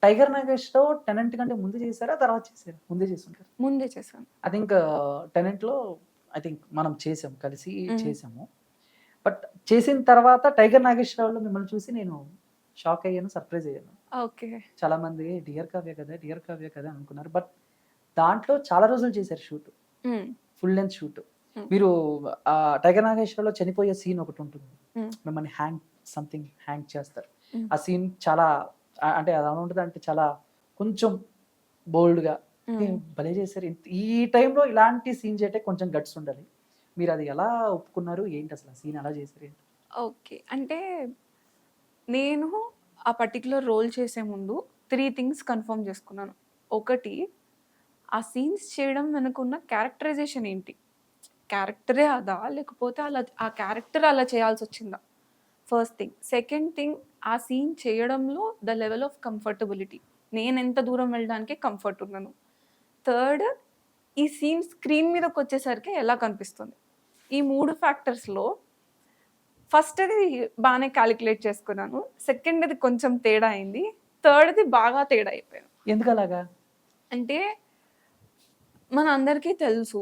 'Tiger నాగేష్‌లో' 'tenant' కంటే ముందు చేసారా? తర్వాత చేసారా? ముందే చేసుంటారు. ముందే చేశాను. ఐ థింక్ 'టెనెంట్‌లో' ఐ థింక్ మనం చేసాం. కలిసి హ్మ్. చేసాము. బట్ చేసిన తర్వాత 'టైగర్ నాగేశ్వరరావులో' మిమ్మల్ని చూసి నేను షాక్ అయ్యాను. సర్ప్రైజ్ అయ్యాను. ఓకే. చాలామంది 'డియర్ కావ్య' కదా! 'డియర్ కావ్య' కదా! అనుకున్నారు. బట్ దాంట్లో చాలా రోజులు చేశారు షూట్. హ్మ్. Full length shoot. హ్మ్. మీరు 'టైగర్ నాగేశ్వరరావులో' చనిపోయే సీన్ ఒకటుంటుంది. హ్మ్. మిమ్మల్ని సంథింగ్ హ్యాంగ్ చేస్తారు. హ్మ్. ఆ సీన్ చాలా అంటే అది ఎలా ఉంటదంటే చాలా కొంచెం బోల్డ్‌గా హ్మ్. భలే చేశారు. ఈ టైంలో ఇలాంటి సీన్ చేయటే కొంచెం గట్స్ ఉండాలి. మీరది ఎలా ఒప్పుకున్నారు? ఏంటసల ఆ సీన్ ఎలా చేశారు ఏంటి? ఓకే. అంటే నేను ఆ పర్టిక్యులర్ రోల్ చేసే ముందు 3 థింగ్స్ కన్ఫర్మ్ చేసుకున్నాను. ఒకటి, ఆ సీన్స్ చేయడం వెనకున్న క్యారెక్టరైజేషన్ ఏంటి? క్యారెక్టరే అదా? లేకపోతే అలా ఆ క్యారెక్టర్ అలా చేయాల్సొచ్చిందా? First thing. సెకండ్ థింగ్, ఆ సీన్ చేయడంలో ద లెవెల్ ఆఫ్ కంఫర్టబిలిటీ. నేనెంత దూరం వెళ్ళడానికి కంఫర్ట్ ఉన్నాను. థర్డ్, ఈ సీన్ స్క్రీన్ మీదకొచ్చేసరికి ఎలా కనిపిస్తుంది? ఈ 3 ఫ్యాక్టర్స్‌లో ఫస్ట్‌ది బానే కాలిక్యులేట్ చేసుకున్నాను. సెకండ్‌ది కొంచెం తేడా అయింది. థర్డ్‌ది బాగా తేడా అయిపోయాను. ఎందుకలాగా? అంటే మనందరికీ తెలుసు.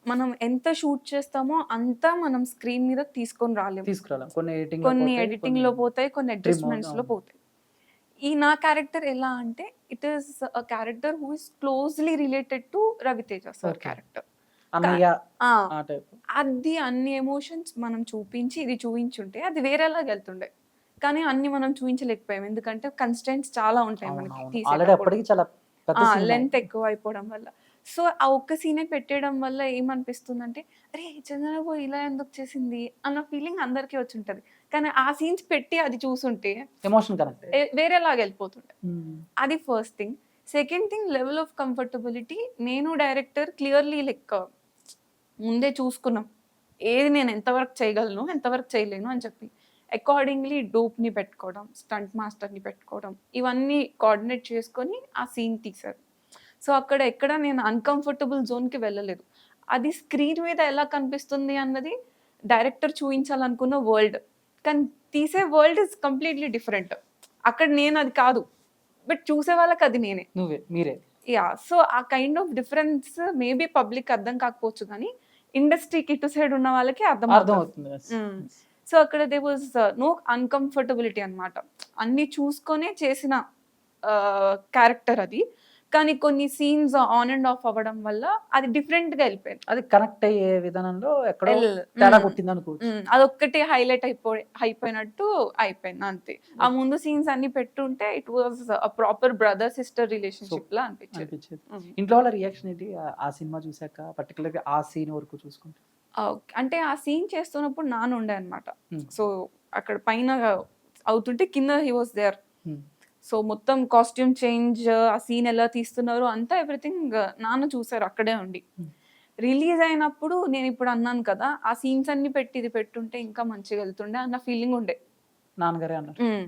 మనం ఎంత షూట్ చేస్తామో అంతా మనం స్క్రీన్ మీద తీసుకొని రాలేము. తీసుకురాలేం. కొన్ని ఎడిటింగ్‌లో కొన్ని పోతాయి. కొన్ని ఎడిటింగ్‌లో పోతాయి. కొన్ని ట్రిమ్ అడ్జస్ట్‌మెంట్స్‌లో అవును. పోతాయి. ఈ నా క్యారెక్టర్ ఎలా అంటే it is a character who is closely related to 'Raviteja' sir okay. Character. క అన్నయ్య ఆ! ఆ టైప్. అది అన్ని ఎమోషన్స్ మనం చూపించి, ఇది చూయించుంటే అది వేరేలాగెళ్తుండే. కానీ అన్ని మనం చూయించలేకపోయాం. ఎందుకంటే కన్‌స్ట్రెయింట్స్ చాలా ఉంటాయి మనకి అవునవును. ఆల్రెడీ తీసేటప్పుడు. అప్పటికి చాలా పెద్ద సినిమా లెంత్ ఇది. ఎక్కువైపోవడం వల్ల. సో, ఆ ఒక్క సీనే పెట్టేయడం వల్ల ఏమనిపిస్తుందంటే, అరే! 'చందనబోయ్' ఇలా ఎందుకు చేసింది అన్న ఫీలింగ్ అందరికీ వచ్చుంటది. కానీ ఆ సీన్స్ పెట్టి అది చూసుంటే ఎమోషన్ కనెక్ట్ అయ్యారు. వేరేలాగెళ్ళిపోతుండే. హ్మ్. అది first thing. Second thing level of comfortability నేను డైరెక్టర్ క్లియర్‌లీ లైక్ ముందే చూసుకున్నాం. ఏది నేను ఎంతవరకు చేయగలను, ఎంతవరకు చేయలేను అని చెప్పి. అకార్డింగ్‌లీ డూప్‌ని పెట్టుకోవడం, స్టంట్ మాస్టర్‌ని పెట్టుకోవడం, ఇవన్నీ కోఆర్డినేట్ చేసుకొని ఆ సీన్ తీశారు. సో, అక్కడ ఎక్కడ నేను అన్‌కంఫర్టబుల్ జోన్‌కి వెళ్ళలేదు. అది స్క్రీన్ మీద ఎలా కనిపిస్తుంది అన్నది డైరెక్టర్ చూయించాలనుకున్న వరల్డ్. కానీ తీసే వరల్డ్ ఈస్ కంప్లీట్‌లీ డిఫరెంట్. అక్కడ నేనది కాదు. బట్ చూసే వాళ్ళకది నేనే. మీరే. సో, ఆ kind of difference maybe public అర్థం కాకపోవచ్చు గానీ, ఇండస్ట్రీకి ఇటు సైడ్ ఉన్న వాళ్ళకి అర్థమవుతది. అర్థమవుతుంది. యెస్. హ్మ్. యెస్. సో, అక్కడ దేర్ వాస్ నో అన్‌కంఫర్టబిలిటీ అన్నమాట. అన్నీ చూసుకొనే చేసిన క్యారెక్టర్ అది. కానీ కొన్ని సీన్స్ ఆన్ అండ్ ఆఫ్ అవ్వడం వల్ల అది డిఫరెంట్‌గా ఎళ్ళిపోయింది. అది కనెక్ట్ అయ్యే విధానంలో ఎక్కడో ఎల్ తేడా హ్మ్. కొట్టిందనుకోవచ్చు. అదొక్కటే హైలైట్ అయిపోయినట్టు అయిపోయింది అంతే. ఆ ముందు సీన్స్ అన్ని పెట్టుంటే it was a proper brother sister so, రిలేషన్‌షిప్‌లా అనిపిచ్చేది. అనిపించేది. హ్మ్. ఇంట్లో వాళ్ళ రియాక్షన్ ఏంటి? ఆ సినిమా చూసాక పర్టిక్యులర్‌గా ఆ సీన్ వరకు చూసుకుంటే? ఓకే. అంటే ఆ సీన్ చేస్తున్నప్పుడు నాన్న ఉండే అన్నమాట. హ్మ్. సో, అక్కడ పైన అవుతుంటే కింద హి వాస్ దేర్. హ్మ్. సో, మొత్తం కాస్ట్యూమ్ చేంజ్, ఆ సీన్ ఎలా తీస్తున్నారు అంతా ఎవ్రీథింగ్ నాన్న చూసారు అక్కడే ఉండి. హ్మ్. రిలీజ్ అయినప్పుడు నేనిప్పుడు అన్నాను కదా! ఆ సీన్స్ అన్ని పెట్టి ఇది పెట్టుంటే ఇంకా మంచిగా ఎళ్తుండే అన్న ఫీలింగ్ ఉండే. నాన్నగారే అన్నారు. హ్మ్.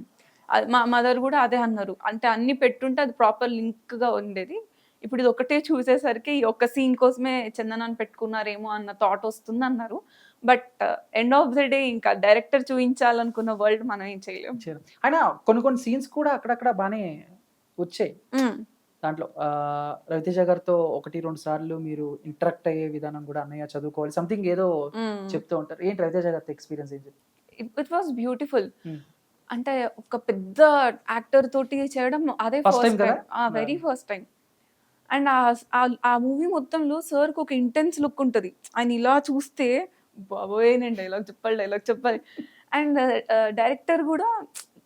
అది మా మదర్ గూడా అదే అన్నారు. అంటే అన్నీ పెట్టుంటే అది ప్రాపర్ లింక్‌గా ఉండేది. ఇప్పుడు ఇది ఒకటే చూసేసరికి ఈ ఒక్క సీన్ కోసమే చందనాన్ని పెట్టుకున్నారేమో అన్న థాట్ వస్తుందన్నారు. But end of the day ఇంకా డైరెక్టర్ చూయించాలనుకున్న వరల్డ్ మనం ఏం చేయలేం. ఇచ్చారు. అయినా కొన్ని కొన్ని సీన్స్ కూడా అక్కడక్కడ బానే వచ్చాయి. హ్మ్. దాంట్లో 'రవితేజ' గారితో 1, 2 సార్లు మీరు ఇంటరాక్ట్ అయ్యే విధానం గూడా అన్నయ్య చదువుకోవాలి సంథింగ్ ఏదో హ్మ్. చెప్తూ ఉంటారు. ఏంటి 'రవితేజ' గారితో ఎక్స్‌పీరియన్స్ ఏంటి? It was beautiful. హ్మ్. అంటే ఒక పెద్ద యాక్టర్ తోటి చేయడం అదే ఫస్ట్ టైమ్ ఫస్ట్ కదా! Time. Very first time. And ఆ మూవీ మొత్తంలో సార్‌కి ఒక ఇంటెన్స్ లుక్ ఉంటది. ఆయన ఇలా చూస్తే బాబోయ్! నేను డైలాగ్ చెప్పాలి. అండ్ డైరెక్టర్ గూడా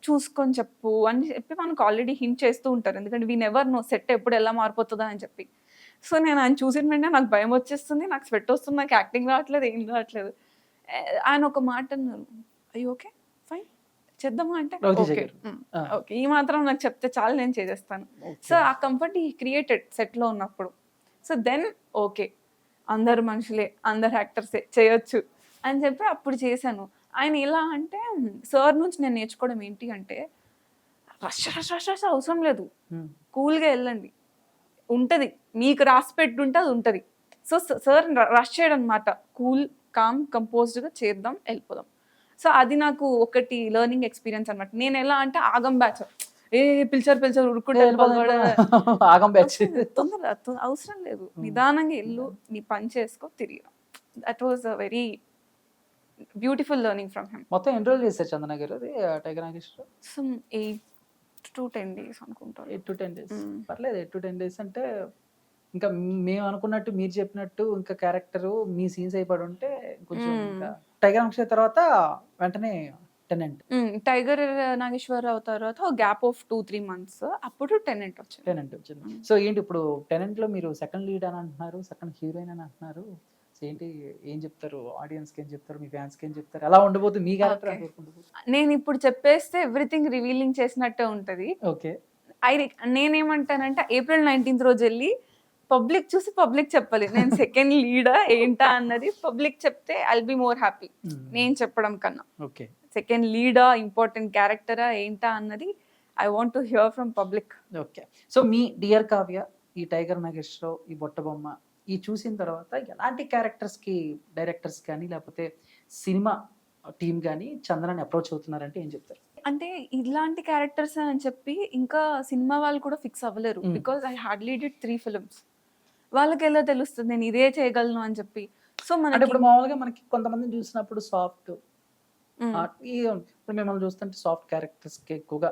చూసుకొని చెప్పు అని చెప్పి మనకు ఆల్రెడీ హింట్ చేస్తూ ఉంటారు. ఎందుకంటే వి నెవర్ నో సెట్ ఎప్పుడు ఎలా మారిపోతదా అని చెప్పి. సో, నేను ఆయన చూసిన వెంటనే నాకు భయమొచ్చేస్తుంది. నాకు స్వెట్ వస్తుంది. నాకు యాక్టింగ్ రావట్లేదు. ఏం రావట్లేదు. ఆయన ఒక మాట అన్నారు. "Are you okay? ఫైన్. చేద్దామా?" అంటే 'రవితేజ' ఓకే. గారు. హ్మ్. ఆ! ఓకే. ఈ మాత్రం నాకు చెప్తే చాలు నేను చేసేస్తాను. So, okay. ఆ కంఫర్ట్ హి క్రియేటెడ్ సెట్‌లో ఉన్నప్పుడు. So, then okay. అందరు మనుషులే, అందరు యాక్టర్సే చేయొచ్చు అని చెప్పి అప్పుడు చేశాను. ఆయన ఎలా అంటే సార్ నుంచి నేను నేర్చుకోవడం ఏంటి అంటే రష్ అవసరం లేదు. హ్మ్. కూల్‌గా ఎళ్ళండి. ఉంటది. మీకు రాసి పెట్టుంటే అది ఉంటది. సో, సార్ రష్ చేయడనమాట. కూల్, కామ్, కంపోజ్డ్‌గా చేద్దాం, ఎళ్ళిపోదాం. సో, అది నాకు ఒకటి లెర్నింగ్ ఎక్స్‌పీరియన్స్ అనమాట. నేనెలా అంటే ఆగం బ్యాచ్. ఏ పిలిచారు ఉరుక్కుంటే ఆగం బ్యాచ్. అవసరం లేదు. నిదానంగా ఎల్లు, నీ పని చేసుకో, తిరిగి. That was a very beautiful learning from him. మొత్తం ఎన్ని రోజులు చేశారు చందన గారు అది Tiger Nageswara Rao? Some 8 to 10 days అనుకుంటాను. 8 to 10 days. Mm. పర్లేదు 8 to 10 days అంటే ఇంకా మేము అనుకున్నట్టు మీరు చెప్పినట్టు ఇంకా క్యారెక్టర్ మీ సీన్స్ అయిపడి ఉంటే కొంచెం ఇంకా టైగర్ నాగేశ్వర తర్వాత వెంటనే టెనెంట్. టైగర్ నాగేశ్వరరావు తర్వాత గ్యాప్ ఆఫ్ 2-3 months అప్పుడు టెనెంట్ వచ్చింది. టెనెంట్ వచ్చింది. సో ఏంటి ఇప్పుడు టెనెంట్ లో మీరు సెకండ్ లీడ్ అని అంటున్నారు, సెకండ్ హీరోయిన్ అని అంటున్నారు. సో ఏంటి ఏం చెప్తారు ఆడియన్స్ కి, ఏం చెప్తారు మీ ఫ్యాన్స్ కి, ఏం చెప్తారు ఎలా ఉండబోతుంది మీ క్యారెక్టర్? నేను ఇప్పుడు చెప్పేస్తే ఎవ్రీథింగ్ రివీలింగ్ చేసినట్టే ఉంటది. ఓకే. నేనేమంటానంటే April 19th రోజు వెళ్ళి పబ్లిక్ చూసి పబ్లిక్ చెప్పాలి నేను సెకండ్ లీడా ఏంటా అన్నది. పబ్లిక్ చెప్తే ఐల్ బి మోర్ హ్యాపీ నేను చెప్పడం కన్నా. ఓకే. సెకండ్ లీడా, ఇంపార్టెంట్ క్యారెక్టరా ఏంటా అన్నది I want to hear from public. Okay. So me dear Kavya, ఈ టైగర్ నాగేశ్వరరావు, ఈ బొట్టబొమ్మ ఈ చూసిన తర్వాత ఎలాంటి క్యారెక్టర్స్ కి డైరెక్టర్స్ కానీ లేకపోతే సినిమా టీమ్ కానీ చందనాన్ని అప్రోచ్ అవుతున్నారంటే ఏం చెప్తారు? అంటే ఇలాంటి క్యారెక్టర్స్ అని చెప్పి ఇంకా సినిమా వాళ్ళు కూడా ఫిక్స్ అవ్వలేరు. Because I hardly did 3 films. వాళ్ళకి ఎలా తెలుస్తుంది నేను ఇదే చేయగలను అని చెప్పి. సో అంటే ఇప్పుడు మామూలుగా మనకి కొంతమందిని చూసినప్పుడు సాఫ్ట్, ఇప్పుడు మిమ్మల్ని చూస్తుంటే సాఫ్ట్ క్యారెక్టర్స్ కి ఎక్కువగా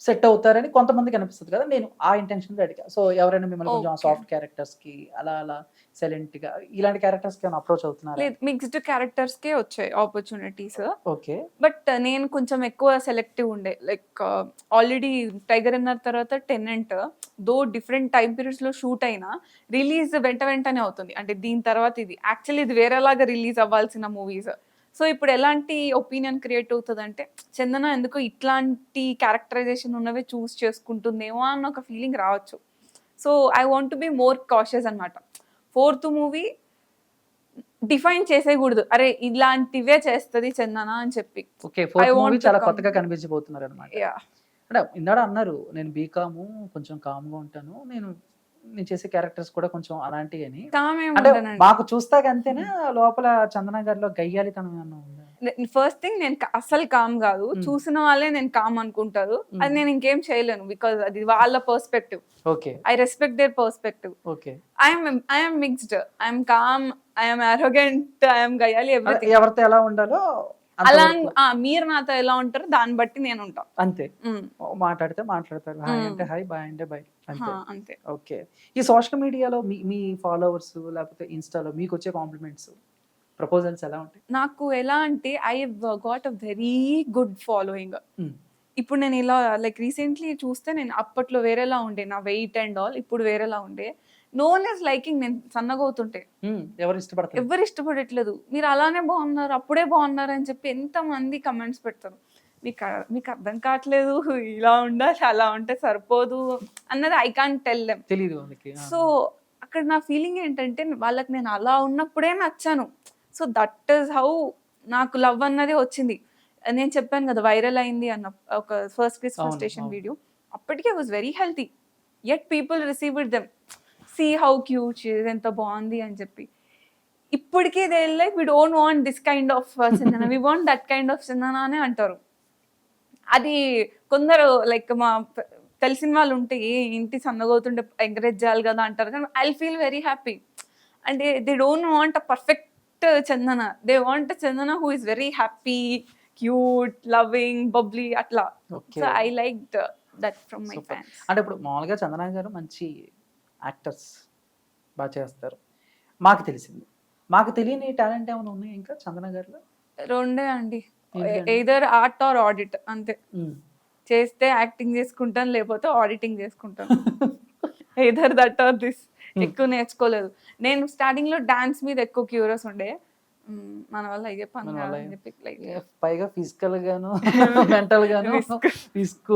సెట్ అవుతారని కొంతమందికి అనిపిస్తుంది కదా. నేను ఆ ఇంటెన్షన్ అడిగా. సో ఎవరైనా మిమ్మల్ని కొంచెం సాఫ్ట్ క్యారెక్టర్స్ కి అలా అలా సైలెంట్ గా ఇలాంటి క్యారెక్టర్స్ కి అప్రోచ్ అవుతున్నారు? లేదు, మిక్స్డ్ క్యారెక్టర్స్ కే వచ్చాయి ఆపర్చునిటీస్. ఓకే. బట్ నేను కొంచెం ఎక్కువ సెలెక్టివ్ ఉండే. లైక్ ఆల్రెడీ టైగర్ అన్న తర్వాత టెనెంట్ దో డిఫరెంట్ టైం పీరియడ్స్ లో షూట్ అయినా రిలీజ్ వెంటనే అవుతుంది. అంటే దీని తర్వాత ఇది యాక్చువల్లీ ఇది వేరేలాగా రిలీజ్ అవ్వాల్సిన మూవీస్. సో ఇప్పుడు ఎలాంటి ఒపీనియన్ క్రియేట్ అవుతుంది అంటే చందన ఎందుకు ఇట్లాంటి క్యారెక్టరైజేషన్ ఉన్నవే చూస్ చేసుకుంటుందేమో అన్న ఒక ఫీలింగ్ రావచ్చు. So I want to be more cautious అనమాట. 4th మూవీ డిఫైన్ చేసేయకూడదు, అరే ఇలాంటివే చేస్తుంది చందన అని చెప్పి. ఓకే. 4th మూవీ చాలా కొత్తగా కనిపించబోతున్నారు అనమాట. అంటే ఇందాడ అన్నారు నేను బీకాము కొంచెం కామ్గా ఉంటాను, నేను చేసే క్యారెక్టర్స్ కూడా కొంచెం అలాంటివి అని. అంటే మాకు చూస్తాక అంతేనా లోపల చందన గారిలో గయ్యాలితనం ఏమన్నా ఉందా? ఫస్ట్ థింగ్ నేను అసలు కామ్ కాదు. చూసిన వాళ్ళే నేను కామ్ అనుకుంటారు. అది నేను ఇంకేం చేయలేను బికాజ్ అది వాళ్ళ perspective. Okay. I respect their perspective. Okay. I'm mixed, I'm calm, I'm arrogant, I'm గయ్యాలి, ఎవ్రీథింగ్. ఎవరితో ఎలా ఉండాలో అలా మీరు నాతో ఎలా ఉంటారో దాన్ని బట్టి నేను ఉంటాను అంతే. మాట్లాడితే మాట్లాడతారు, హాయ్ అంటే హాయ్, బాయ్ అంటే బాయ్, అంతే. ఓకే. ఈ సోషల్ మీడియాలో మీ ఫాలోవర్స్ లేకపోతే ఇన్స్టాలో మీకు వచ్చే కాంప్లిమెంట్స్, ప్రపోజల్స్ ఎలా ఉంటాయి? నాకు ఎలా అంటే I got a very good following. ఇప్పుడు నేను ఇలా లైక్ రీసెంట్లీ చూస్తే నేను అప్పట్లో వేరేలా ఉండే నా వెయిట్ అండ్ ఆల్, ఇప్పుడు వేరేలా ఉండే. నో వన్ ఇస్ లైకింగ్ నేను సన్నగవుతుంటే. ఎవరు ఇష్టపడట్లేదు. మీరు అలానే బాగున్నారు, అప్పుడే బాగున్నారు అని చెప్పి ఎంతమంది కమెంట్స్ పెడతారు. మీకు అర్థం కావట్లేదు, ఇలా ఉండాలి, అలా ఉంటే సరిపోదు అన్నది ఐ కాంట్ టెల్ దెమ్. తెలీదు. సో అక్కడ నా ఫీలింగ్ ఏంటంటే వాళ్ళకి నేను అలా ఉన్నప్పుడే నచ్చాను. సో దట్ ఈస్ హౌ నాకు లవ్ అన్నది వచ్చింది. నేను చెప్పాను కదా వైరల్ అయింది అన్న ఒక first kiss first station video. అప్పటికే was very healthy, yet people received them, see how cute she is, ఎంత బాగుంది అని చెప్పి. ఇప్పటికే they like we don't want this kind of Chandana, we want that kind of చందన అనే అంటారు. అది కొందరు లైక్ మా తెలిసిన వాళ్ళు ఉంటే ఏంటి సన్నగవుతుంటే ఎంకరేజ్ చేయాలి కదా అంటారు. కానీ ఐ ఫీల్ వెరీ హ్యాపీ. అంటే they don't want a perfect Chandana, they want Chandana who is very happy, cute, loving, bubbly అట్లా. So I like that from my fans. అంటే ఇప్పుడు మామూలుగా చందన గారు మంచి యాక్టర్స్, బాగా చేస్తారు మాకు తెలిసింది. మాకు తెలియని టాలెంట్ ఏమైనా ఉన్నాయి ఇంకా చందన గారిలో? రెండే అండి, ఎయిదర్ ఆర్ట్ ఆర్ ఆడిట్ అంతే. చేస్తే యాక్టింగ్ చేసుకుంటాను, లేకపోతే ఆడిటింగ్ చేసుకుంటాను. Either that or this. ఎక్కువ నేర్చుకోలేదు. నేను స్టార్టింగ్ లో డాన్స్ మీద ఎక్కువ క్యూరియస్ ఉండే. మన వల్ల అయ్యే పని కాదని చెప్పి పైగా ఫిజికల్ గాను మెంటల్ గాను విస్క్.